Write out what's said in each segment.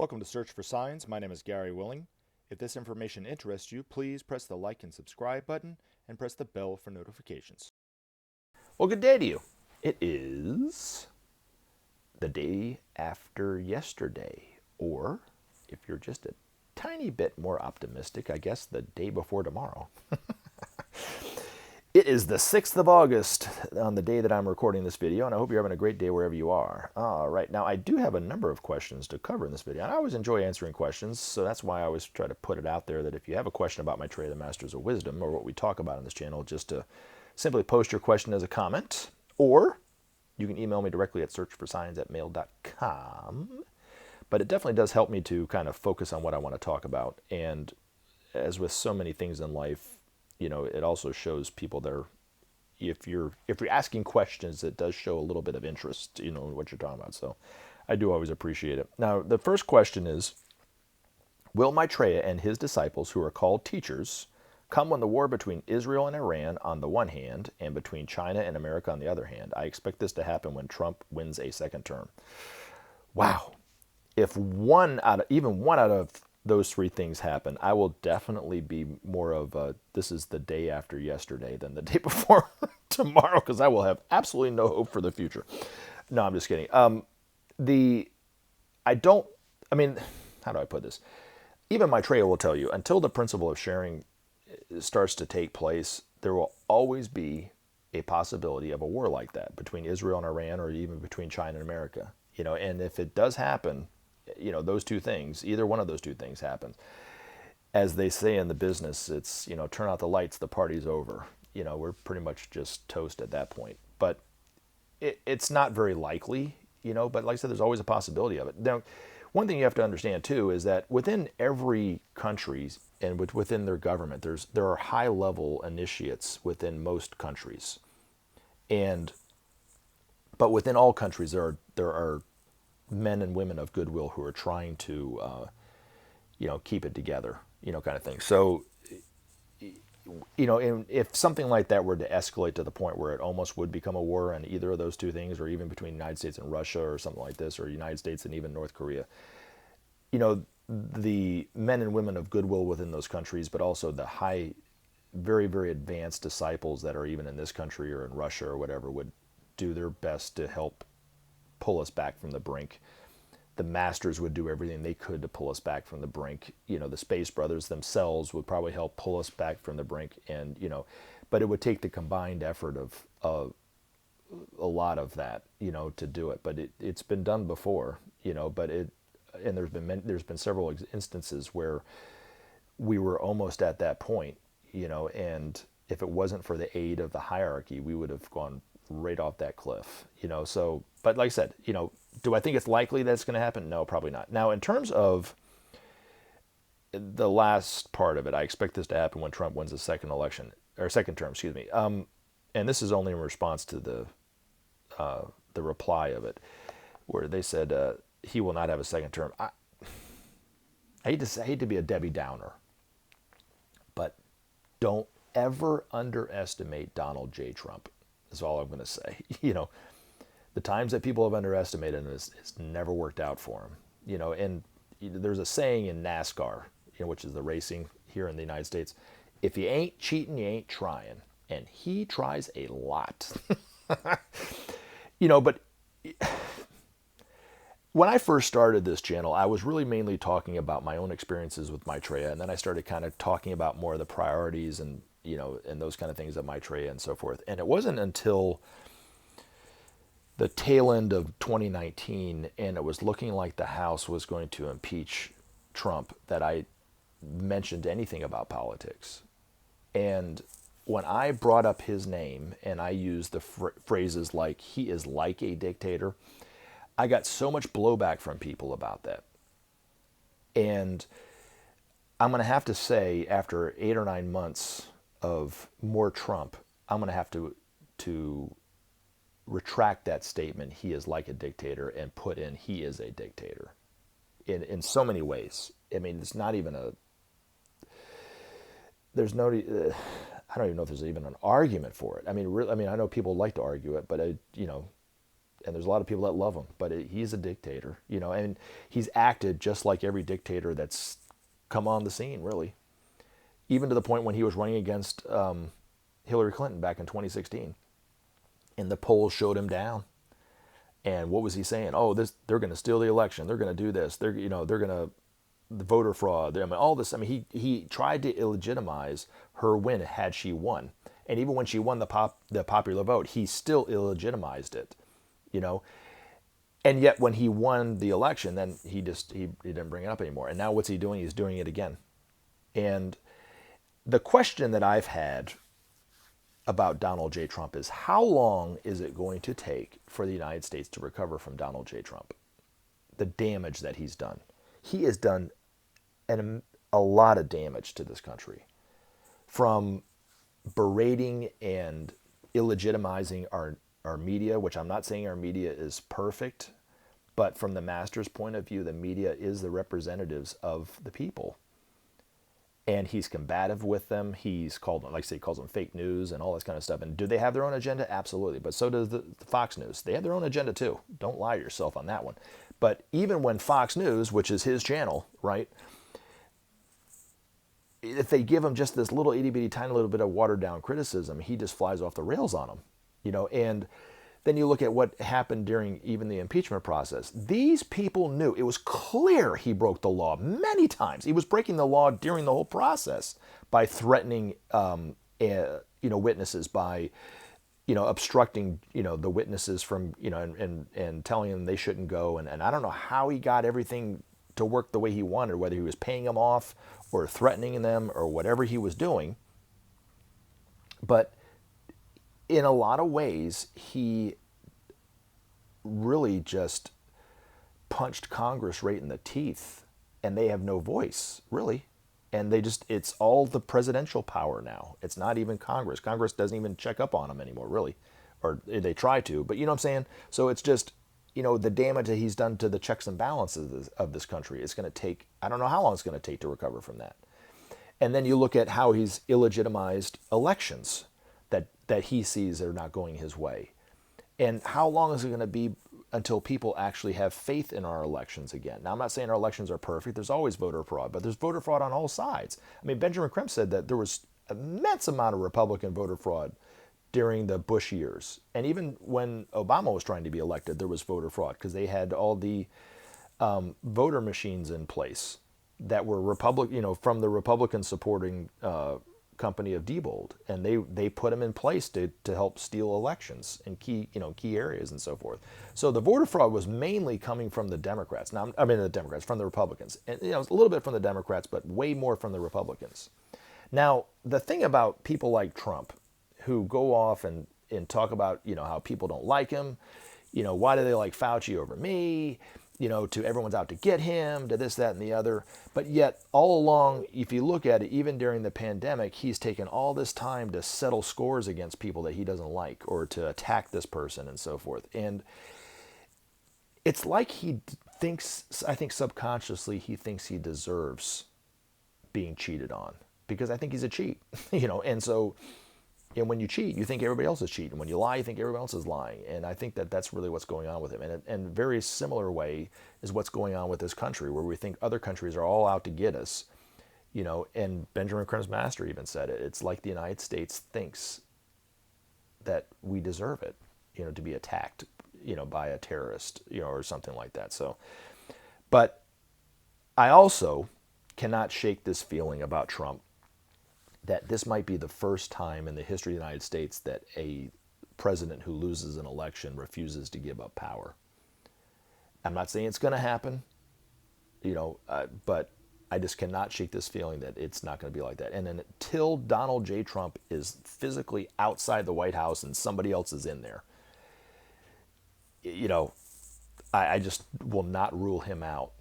Welcome to Search for Signs. My name is Gary Willing. If this information interests you, please press the like and subscribe button and press the bell for notifications. Well, good day to you. It is the day after yesterday, or if you're just a tiny bit more optimistic, I guess the day before tomorrow. It is the 6th of August on the day that I'm recording this video, and I hope you're having a great day wherever you are. All right, now I do have a number of questions to cover in this video, and I always enjoy answering questions, so that's why I always try to put it out there that if you have a question about Maitreya, the Masters of Wisdom, or what we talk about on this channel, just to simply post your question as a comment, or you can email me directly at searchforsigns@mail.com. But it definitely does help me to kind of focus on what I want to talk about, and as with so many things in life, you know, it also shows people there. If you're asking questions, it does show a little bit of interest, you know, in what you're talking about. So I do always appreciate it. Now, the first question is, will Maitreya and his disciples, who are called teachers, come when the war between Israel and Iran on the one hand and between China and America on the other hand? I expect this to happen when Trump wins a second term. Wow. If even one out of those three things happen, I will definitely be more of a, this is the day after yesterday than the day before tomorrow, because I will have absolutely no hope for the future. No, I'm just kidding. How do I put this? Even Maitreya will tell you, until the principle of sharing starts to take place, there will always be a possibility of a war like that between Israel and Iran, or even between China and America. You know, and if it does happen, you know, those two things, either one of those two things happens. As they say in the business, it's, you know, turn out the lights, the party's over. You know, we're pretty much just toast at that point. But it's not very likely, you know, but like I said, there's always a possibility of it. Now, one thing you have to understand too is that within every country and within their government, there are high-level initiates within most countries. But within all countries, there are men and women of goodwill who are trying to, you know, keep it together, you know, kind of thing. So, you know, if something like that were to escalate to the point where it almost would become a war on either of those two things, or even between the United States and Russia or something like this, or United States and even North Korea, you know, the men and women of goodwill within those countries, but also the very, very advanced disciples that are even in this country or in Russia or whatever, would do their best to help pull us back from the brink. The masters would do everything they could to pull us back from the brink. You know, the Space Brothers themselves would probably help pull us back from the brink. And, you know, but it would take the combined effort of a lot of that, you know, to do it. But it's been done before, you know, and there's been several instances where we were almost at that point, you know, and if it wasn't for the aid of the hierarchy, we would have gone right off that cliff, you know. So, but like I said, you know, do I think it's likely that it's going to happen? No, probably not. Now, in terms of the last part of it, I expect this to happen when Trump wins the second term, excuse me. And this is only in response to the reply of it, where they said he will not have a second term. I hate to be a Debbie Downer, but don't ever underestimate Donald J. Trump. That's all I'm going to say. You know, the times that people have underestimated him, it's never worked out for him. You know, and there's a saying in NASCAR, you know, which is the racing here in the United States: if you ain't cheating, you ain't trying. And he tries a lot. You know, but when I first started this channel, I was really mainly talking about my own experiences with Maitreya, and then I started kind of talking about more of the priorities and, you know, and those kind of things of Maitreya and so forth. And it wasn't until the tail end of 2019, and it was looking like the House was going to impeach Trump, that I mentioned anything about politics. And when I brought up his name and I used the phrases like, he is like a dictator, I got so much blowback from people about that. And I'm going to have to say, after 8 or 9 months of more Trump, I'm going to have to retract that statement, he is like a dictator, and put in, he is a dictator, in so many ways. I mean, it's not even there's no, I don't even know if there's even an argument for it. I mean, I know people like to argue it, but you know, and there's a lot of people that love him, but he's a dictator, and he's acted just like every dictator that's come on the scene, really. Even to the point when he was running against Hillary Clinton back in 2016, and the polls showed him down. And what was he saying? Oh, they're going to steal the election. They're going to do this. They're going to the voter fraud. I mean, all this. I mean, he tried to illegitimize her win had she won. And even when she won the popular vote, he still illegitimized it, you know. And yet when he won the election, then he didn't bring it up anymore. And now what's he doing? He's doing it again. And the question that I've had about Donald J. Trump is, how long is it going to take for the United States to recover from Donald J. Trump? The damage that he's done. He has done a lot of damage to this country. From berating and illegitimizing our media, which I'm not saying our media is perfect, but from the master's point of view, the media is the representatives of the people. And he's combative with them. He's called them, like I say, calls them fake news and all this kind of stuff. And do they have their own agenda? Absolutely. But so does the Fox News. They have their own agenda too. Don't lie to yourself on that one. But even when Fox News, which is his channel, right, if they give him just this little itty bitty tiny little bit of watered down criticism, he just flies off the rails on them, you know. And then you look at what happened during even the impeachment process. These people knew. It was clear he broke the law many times. He was breaking the law during the whole process by threatening, witnesses, by, obstructing, the witnesses from, and telling them they shouldn't go. And I don't know how he got everything to work the way he wanted, whether he was paying them off or threatening them or whatever he was doing. But in a lot of ways, he really just punched Congress right in the teeth, and they have no voice, really. And it's all the presidential power now. It's not even Congress. Congress doesn't even check up on them anymore, really. Or they try to, but you know what I'm saying? So it's just, the damage that he's done to the checks and balances of this country. It's going to take, I don't know how long it's going to take to recover from that. And then you look at how he's illegitimized elections that he sees are not going his way. And how long is it going to be until people actually have faith in our elections again? Now, I'm not saying our elections are perfect. There's always voter fraud, but there's voter fraud on all sides. I mean, Benjamin Creme said that there was an immense amount of Republican voter fraud during the Bush years. And even when Obama was trying to be elected, there was voter fraud because they had all the voter machines in place that were from the Republican supporting company of Diebold, and they put them in place to help steal elections in key areas and so forth. So the voter fraud was mainly coming from the Democrats. From the Republicans, and a little bit from the Democrats, but way more from the Republicans. Now, the thing about people like Trump, who go off and talk about how people don't like him, why do they like Fauci over me? To everyone's out to get him, to this, that, and the other. But yet, all along, if you look at it, even during the pandemic, he's taken all this time to settle scores against people that he doesn't like or to attack this person and so forth. And it's like he thinks, I think subconsciously, he thinks he deserves being cheated on because I think he's a cheat, And so, when you cheat, you think everybody else is cheating. When you lie, you think everybody else is lying. And I think that that's really what's going on with him. And in a very similar way is what's going on with this country, where we think other countries are all out to get us. And Benjamin Creme's master even said it. It's like the United States thinks that we deserve it, to be attacked, by a terrorist, or something like that. So, but I also cannot shake this feeling about Trump that this might be the first time in the history of the United States that a president who loses an election refuses to give up power. I'm not saying it's going to happen, but I just cannot shake this feeling that it's not going to be like that. And until Donald J. Trump is physically outside the White House and somebody else is in there, I just will not rule him out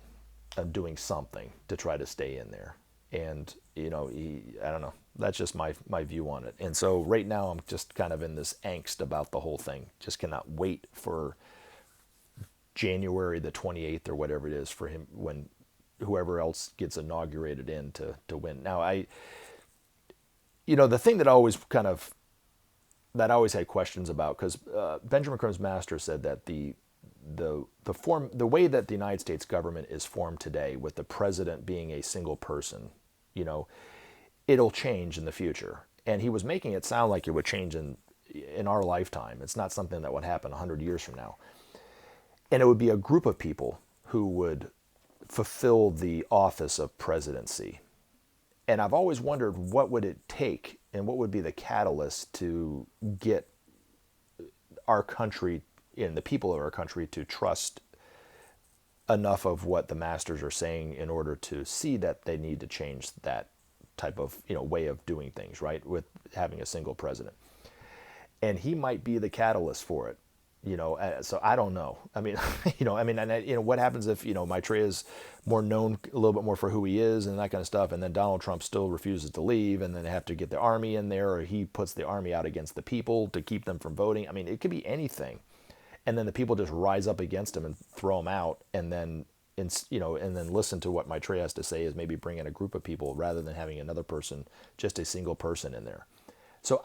of doing something to try to stay in there. And, I don't know. That's just my view on it. And so right now I'm just kind of in this angst about the whole thing. Just cannot wait for January the 28th or whatever it is for him, when whoever else gets inaugurated to win. Now, the thing that always kind of that I always had questions about, because Benjamin Crime's master said that the way that the United States government is formed today, with the president being a single person, you know, it'll change in the future. And he was making it sound like it would change in our lifetime. It's not something that would happen 100 years from now. And it would be a group of people who would fulfill the office of presidency. And I've always wondered, what would it take and what would be the catalyst to get our country and the people of our country to trust enough of what the masters are saying in order to see that they need to change that type of, way of doing things, right? With having a single president. And he might be the catalyst for it. So I don't know. I mean, what happens if, Maitreya is more known a little bit more for who he is and that kind of stuff, and then Donald Trump still refuses to leave, and then they have to get the army in there, or he puts the army out against the people to keep them from voting. I mean, it could be anything. And then the people just rise up against him and throw him out, and then, and then listen to what Maitreya has to say, is maybe bring in a group of people rather than having another person, just a single person in there. So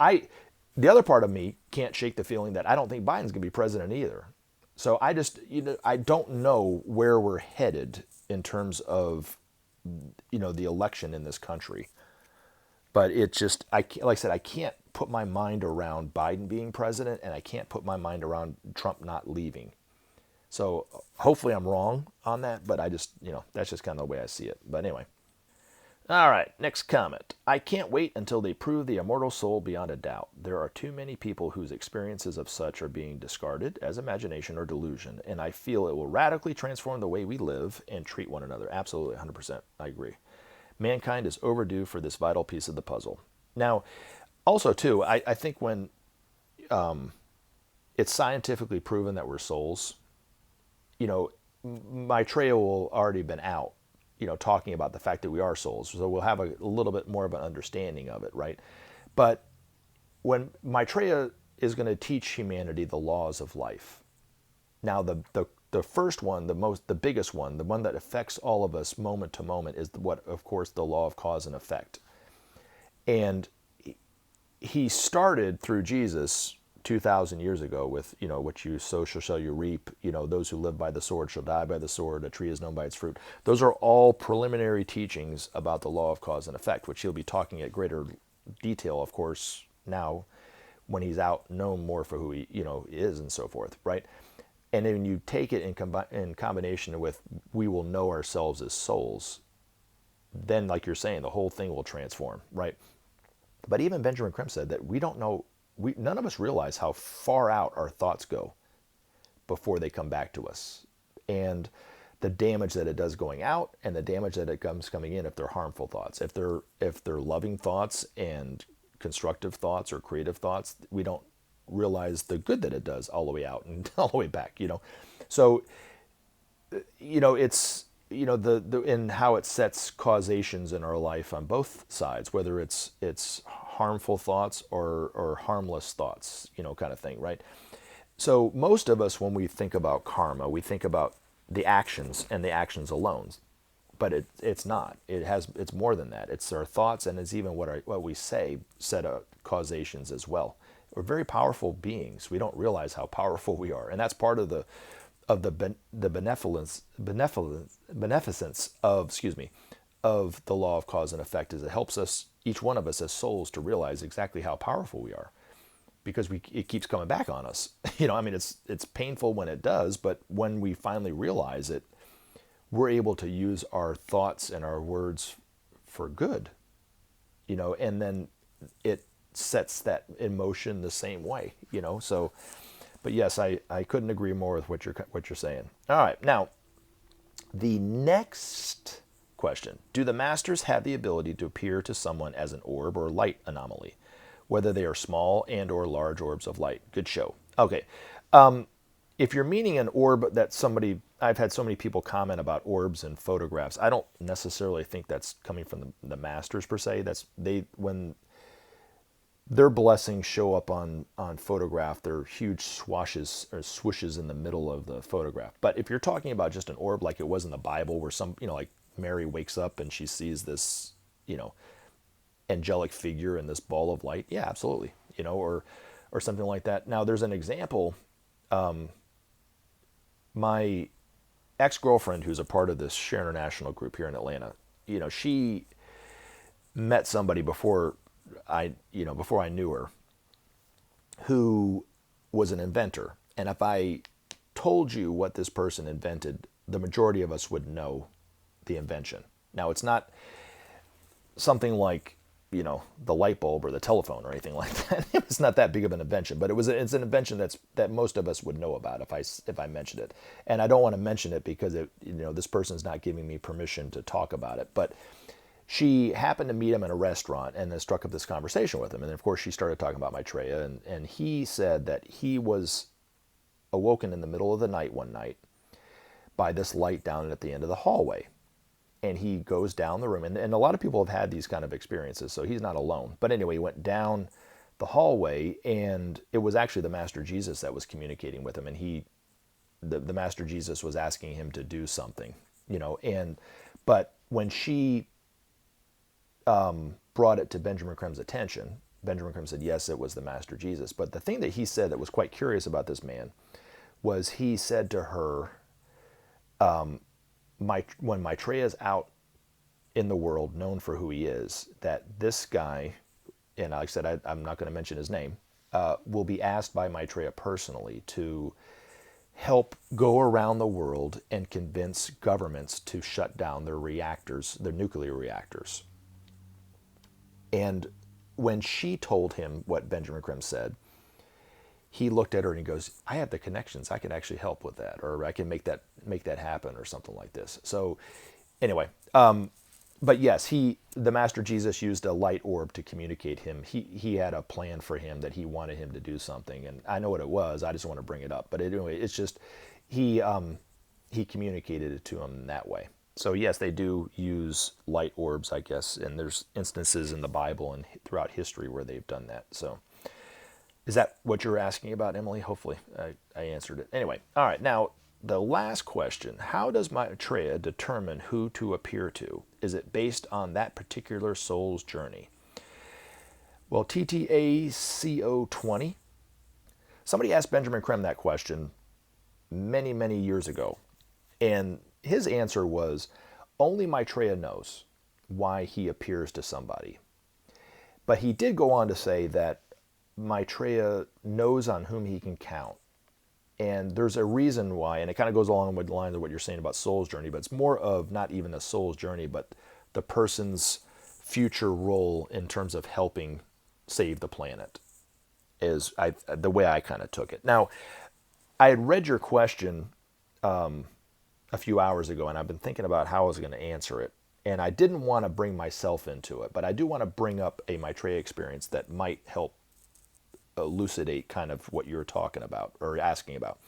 the other part of me can't shake the feeling that I don't think Biden's going to be president either. So I just, I don't know where we're headed in terms of, the election in this country. But it just, like I said, I can't put my mind around Biden being president, and I can't put my mind around Trump not leaving. So hopefully I'm wrong on that, but I just, that's just kind of the way I see it. But anyway. All right, next comment. I can't wait until they prove the immortal soul beyond a doubt. There are too many people whose experiences of such are being discarded as imagination or delusion, and I feel it will radically transform the way we live and treat one another. Absolutely, 100%. I agree. Mankind is overdue for this vital piece of the puzzle. Now, also, too, I think when it's scientifically proven that we're souls, Maitreya will already been out, talking about the fact that we are souls. So we'll have a little bit more of an understanding of it, right? But when Maitreya is going to teach humanity the laws of life, now the first one, the biggest one, the one that affects all of us moment to moment, is of course, the law of cause and effect. And he started through Jesus 2,000 years ago with, what you sow shall you reap, those who live by the sword shall die by the sword, a tree is known by its fruit. Those are all preliminary teachings about the law of cause and effect, which he'll be talking at greater detail, of course, now when he's out, known more for who he, is and so forth, right? And then you take it in combination with, we will know ourselves as souls, then, like you're saying, the whole thing will transform, right? But even Benjamin Creme said that we don't know, none of us realize how far out our thoughts go before they come back to us, and the damage that it does going out, and the damage that it comes coming in if they're harmful thoughts. If they're loving thoughts and constructive thoughts or creative thoughts, we don't realize the good that it does all the way out and all the way back. So it's the in how it sets causations in our life on both sides, whether it's harmful thoughts or harmless thoughts, kind of thing, right? So most of us, when we think about karma, we think about the actions and the actions alone, but it's not. It's more than that. It's our thoughts, and it's even what we say set of causations as well. We're very powerful beings. We don't realize how powerful we are, and that's part of the beneficence of the law of cause and effect, is it helps us, each one of us as souls, to realize exactly how powerful we are, because it keeps coming back on us. It's painful when it does, but when we finally realize it, we're able to use our thoughts and our words for good, and then it sets that in motion the same way, so. But yes, I couldn't agree more with what you're saying. All right, now, the next question: do the masters have the ability to appear to someone as an orb or light anomaly, whether they are small and or large orbs of light? Good show. Okay, if you're meaning an orb that I've had so many people comment about orbs and photographs. I don't necessarily think that's coming from the masters per se. When their blessings show up on photograph, they're huge swashes or swooshes in the middle of the photograph. But if you're talking about just an orb like it was in the Bible, where like Mary wakes up and she sees this, angelic figure in this ball of light, yeah, absolutely. Or or something like that. Now, there's an example. My ex-girlfriend, who's a part of this Share International group here in Atlanta, she met somebody before I knew her, who was an inventor. And if I told you what this person invented, the majority of us would know the invention. Now, it's not something like, the light bulb or the telephone or anything like that. It's not that big of an invention, but it's an invention that most of us would know about if I mentioned it. And I don't want to mention it because this person's not giving me permission to talk about it. But she happened to meet him in a restaurant and then struck up this conversation with him. And of course, she started talking about Maitreya, and he said that he was awoken in the middle of the night one night by this light down at the end of the hallway. And he goes down the room, and a lot of people have had these kind of experiences, so he's not alone. But anyway, he went down the hallway, and it was actually the Master Jesus that was communicating with him, and the Master Jesus was asking him to do something, but when she brought it to Benjamin Creme's attention, Benjamin Creme said, yes, it was the Master Jesus. But the thing that he said that was quite curious about this man was he said to her, when Maitreya's out in the world, known for who he is, that this guy, and like I said, I'm not going to mention his name, will be asked by Maitreya personally to help go around the world and convince governments to shut down their reactors, their nuclear reactors. And when she told him what Benjamin Creme said, he looked at her and he goes, I have the connections. I can actually help with that, or I can make that happen, or something like this. So anyway, but yes, the Master Jesus used a light orb to communicate him. He had a plan for him that he wanted him to do something, and I know what it was. I just want to bring it up. But anyway, it's just he communicated it to him in that way. So yes, they do use light orbs, I guess, and there's instances in the Bible and throughout history where they've done that. So is that what you're asking about, Emily? Hopefully I answered it. Anyway, all right, now the last question. How does Maitreya determine who to appear to? Is it based on that particular soul's journey? Well, TTACO20, somebody asked Benjamin Creme that question many, many years ago. And his answer was, only Maitreya knows why he appears to somebody. But he did go on to say that Maitreya knows on whom he can count. And there's a reason why, and it kind of goes along with the lines of what you're saying about soul's journey, but it's more of not even a soul's journey, but the person's future role in terms of helping save the planet, is the way I kind of took it. Now, I had read your question a few hours ago, and I've been thinking about how I was going to answer it. And I didn't want to bring myself into it, but I do want to bring up a Maitreya experience that might help elucidate kind of what you're talking about or asking about.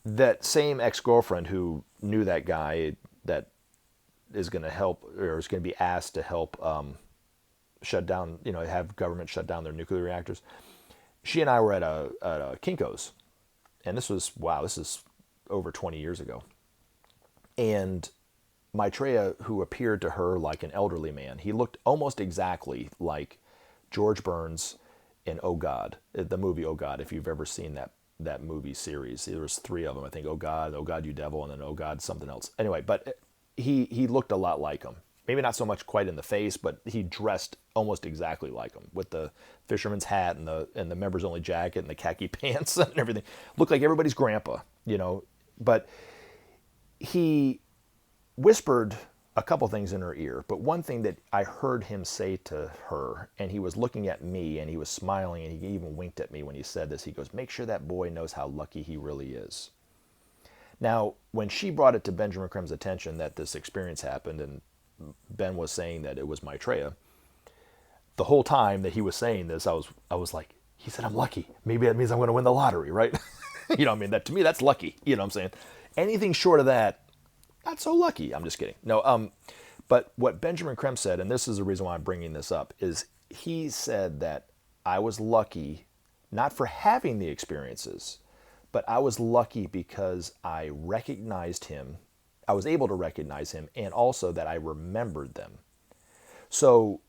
That same ex-girlfriend who knew that guy that is going to help, or is going to be asked to help shut down, have government shut down their nuclear reactors. She and I were at a Kinko's, and this is over 20 years ago. And Maitreya, who appeared to her like an elderly man, he looked almost exactly like George Burns in Oh God, the movie Oh God, if you've ever seen that movie series. There was 3 of them, I think. Oh God, you devil, and then Oh God, something else. Anyway, but he looked a lot like him. Maybe not so much quite in the face, but he dressed almost exactly like him, with the fisherman's hat and the members only jacket and the khaki pants and everything. Looked like everybody's grandpa, But he whispered a couple things in her ear, but one thing that I heard him say to her, and he was looking at me and he was smiling, and he even winked at me when he said this. He goes, make sure that boy knows how lucky he really is. Now, when she brought it to Benjamin Creme's attention that this experience happened, and Ben was saying that it was Maitreya, the whole time that he was saying this, I was like, he said, I'm lucky. Maybe that means I'm going to win the lottery, right? That to me, that's lucky. You know what I'm saying? Anything short of that, not so lucky. I'm just kidding. No, but what Benjamin Creme said, and this is the reason why I'm bringing this up, is he said that I was lucky, not for having the experiences, but I was lucky because I recognized him. I was able to recognize him, and also that I remembered them. So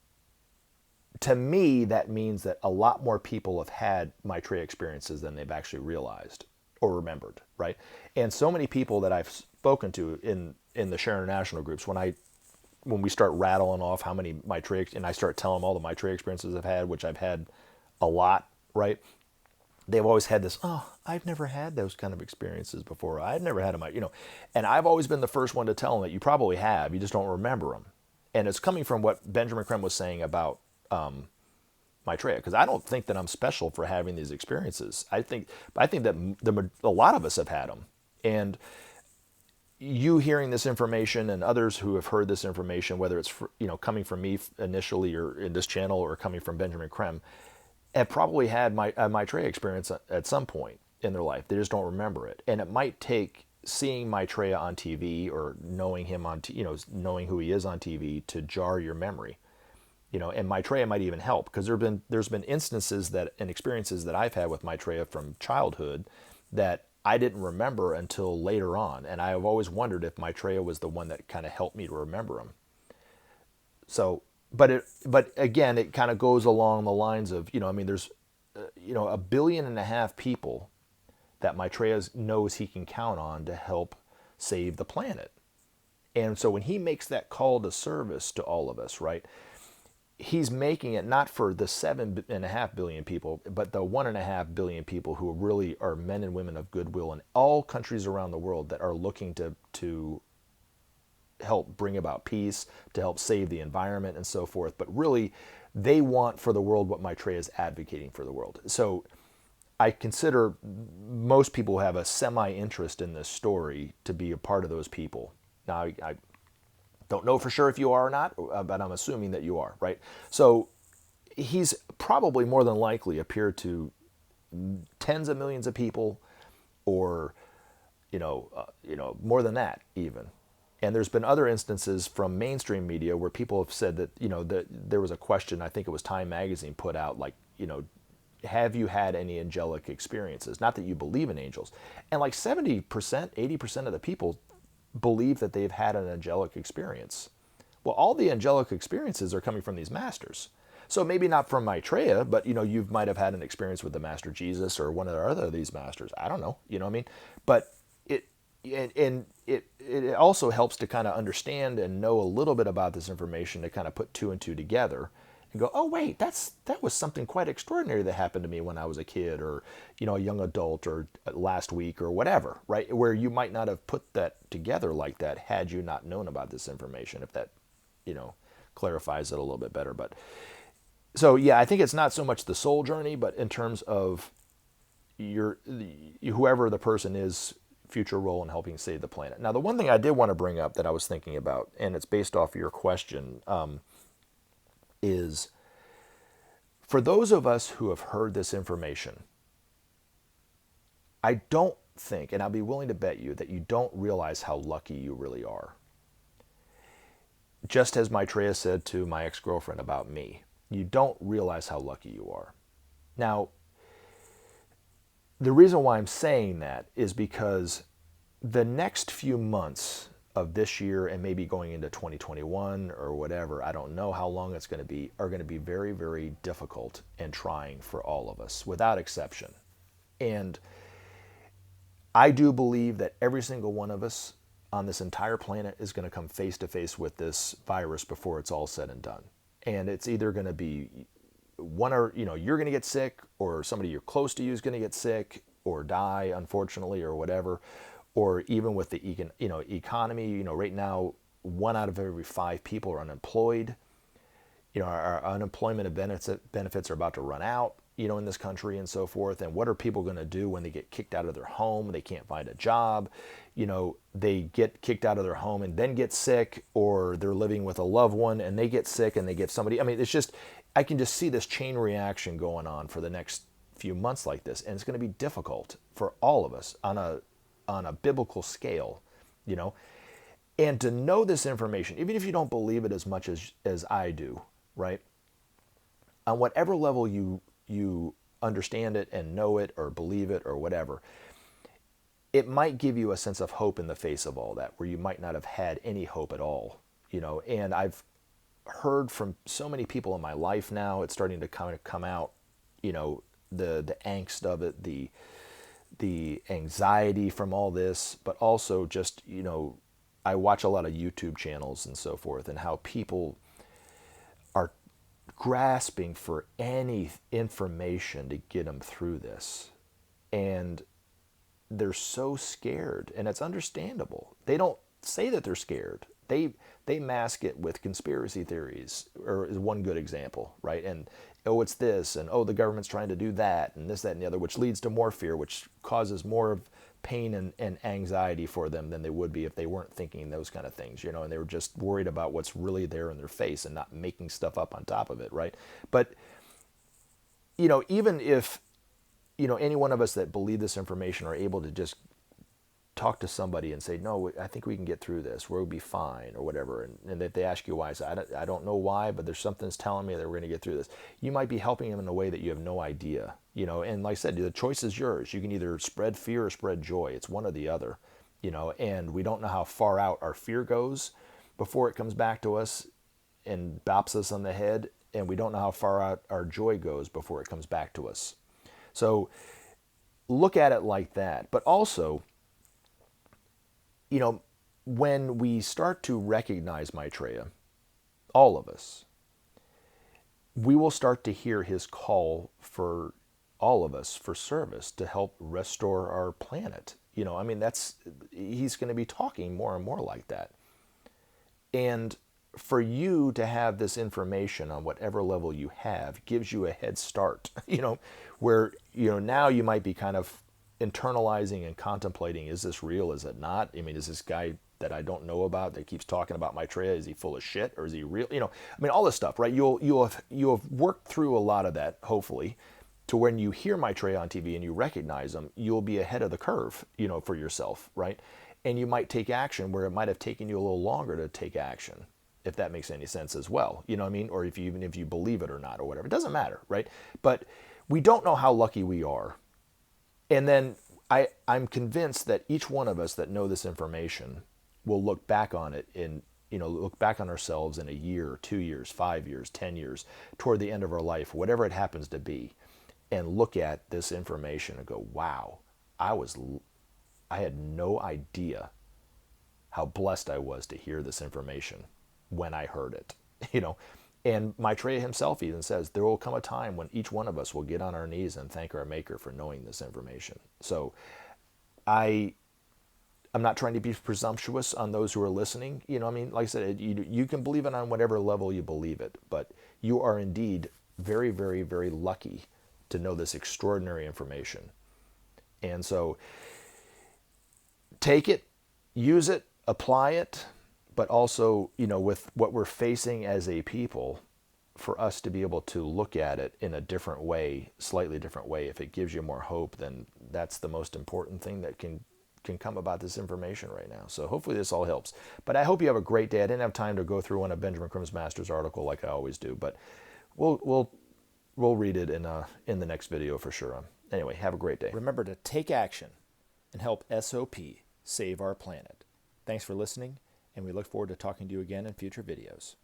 to me, that means that a lot more people have had Maitreya experiences than they've actually realized or remembered, right? And so many people that I've spoken to in the Share International groups, when we start rattling off how many Maitreya, and I start telling them all the Maitreya experiences I've had, which I've had a lot, right? They've always had this, oh, I've never had those kind of experiences before. I've never had them, and I've always been the first one to tell them that you probably have, you just don't remember them. And it's coming from what Benjamin Creme was saying about Maitreya, because I don't think that I'm special for having these experiences. I think that a lot of us have had them, and you hearing this information and others who have heard this information, whether it's coming from me initially or in this channel or coming from Benjamin Creme, have probably had a Maitreya experience at some point in their life. They just don't remember it, and it might take seeing Maitreya on TV or knowing him knowing who he is on TV to jar your memory. And Maitreya might even help, because there's been instances and experiences that I've had with Maitreya from childhood that I didn't remember until later on, and I have always wondered if Maitreya was the one that kind of helped me to remember him. So, but again, it kind of goes along the lines of there's 1.5 billion people that Maitreya knows he can count on to help save the planet, and so when he makes that call to service to all of us, right? He's making it not for the 7.5 billion people, but the 1.5 billion people who really are men and women of goodwill in all countries around the world that are looking to help bring about peace, to help save the environment and so forth. But really, they want for the world what Maitreya is advocating for the world. So I consider most people who have a semi-interest in this story to be a part of those people. Now, I don't know for sure if you are or not, but I'm assuming that you are, right? So he's probably more than likely appeared to tens of millions of people, or more than that even. And there's been other instances from mainstream media where people have said that that there was a question, I think it was Time Magazine put out, like, have you had any angelic experiences? Not that you believe in angels, and like 70%, 80% of the people believe that they've had an angelic experience. Well, all the angelic experiences are coming from these masters. So maybe not from Maitreya, but you might have had an experience with the Master Jesus or one of the other of these masters. I don't know, what I mean? But it also helps to kind of understand and know a little bit about this information, to kind of put two and two together and go, oh wait, that was something quite extraordinary that happened to me when I was a kid, or a young adult, or last week, or whatever, right? Where you might not have put that together like that had you not known about this information, if that clarifies it a little bit better. But so yeah, I think it's not so much the soul journey, but in terms of whoever the person is, future role in helping save the planet. Now, the one thing I did want to bring up that I was thinking about, and it's based off of your question, is for those of us who have heard this information, I don't think, and I'll be willing to bet you, that you don't realize how lucky you really are. Just as Maitreya said to my ex-girlfriend about me, you don't realize how lucky you are. Now, the reason why I'm saying that is because the next few months of this year, and maybe going into 2021 or whatever, I don't know how long it's going to be, are going to be very, very difficult and trying for all of us, without exception. And I do believe that every single one of us on this entire planet is going to come face to face with this virus before it's all said and done. And it's either going to be you're going to get sick, or somebody you're close to you is going to get sick or die, unfortunately, or whatever. Or even with the economy, right now, 1 out of every 5 people are unemployed. Our unemployment benefits are about to run out, in this country and so forth. And what are people going to do when they get kicked out of their home? They can't find a job. They get kicked out of their home and then get sick, or they're living with a loved one and they get sick and they give somebody. I mean, I can just see this chain reaction going on for the next few months like this. And it's going to be difficult for all of us on a biblical scale, and to know this information, even if you don't believe it as much as I do, right? On whatever level you understand it and know it or believe it or whatever, it might give you a sense of hope in the face of all that, where you might not have had any hope at all, and I've heard from so many people in my life now. It's starting to kind of come out, you know, the angst of it, the anxiety from all this, but also just, you know, I watch a lot of YouTube channels and so forth, and how people are grasping for any information to get them through this. And they're so scared, and it's understandable. They don't say that they're scared. They mask it with conspiracy theories, or is one good example, right? And oh, it's this, and oh, the government's trying to do that, and this, that, and the other, which leads to more fear, which causes more of pain and anxiety for them than they would be if they weren't thinking those kind of things, you know, and they were just worried about what's really there in their face and not making stuff up on top of it, right? But, you know, even if, you know, any one of us that believe this information are able to just talk to somebody and say, no, I think we can get through this, we'll be fine, or whatever, and if they ask you why, say, I don't know why, but there's something that's telling me that we're going to get through this. You might be helping them in a way that you have no idea, you know, and like I said, the choice is yours. You can either spread fear or spread joy. It's one or the other, you know, and we don't know how far out our fear goes before it comes back to us and bops us on the head, and we don't know how far out our joy goes before it comes back to us. So look at it like that. But also, you know, when we start to recognize Maitreya, all of us, we will start to hear his call for all of us for service to help restore our planet. You know, I mean, he's going to be talking more and more like that. And for you to have this information on whatever level you have gives you a head start, you know, where, you know, now you might be kind of internalizing and contemplating, is this real, is it not? I mean, is this guy that I don't know about that keeps talking about Maitreya, is he full of shit, or is he real? You know, I mean, all this stuff, right? You'll have worked through a lot of that, hopefully, to when you hear Maitreya on TV and you recognize him, you'll be ahead of the curve, you know, for yourself, right? And you might take action where it might have taken you a little longer to take action, if that makes any sense as well, you know what I mean? Or even if you believe it or not, or whatever, it doesn't matter, right? But we don't know how lucky we are. And then I'm convinced that each one of us that know this information will look back on it look back on ourselves in a year, 2 years, 5 years, 10 years, toward the end of our life, whatever it happens to be, and look at this information and go, wow, I had no idea how blessed I was to hear this information when I heard it, you know. And Maitreya himself even says there will come a time when each one of us will get on our knees and thank our Maker for knowing this information. So I'm not trying to be presumptuous on those who are listening. You know, I mean, like I said, you can believe it on whatever level you believe it, but you are indeed very, very, very lucky to know this extraordinary information. And so take it, use it, apply it, but also, you know, with what we're facing as a people, for us to be able to look at it in a different way, slightly different way, if it gives you more hope, then that's the most important thing that can come about this information right now. So hopefully this all helps. But I hope you have a great day. I didn't have time to go through one of Benjamin Crimm's Masters article like I always do, but we'll read it in the next video for sure. Anyway, have a great day. Remember to take action and help SOP save our planet. Thanks for listening, and we look forward to talking to you again in future videos.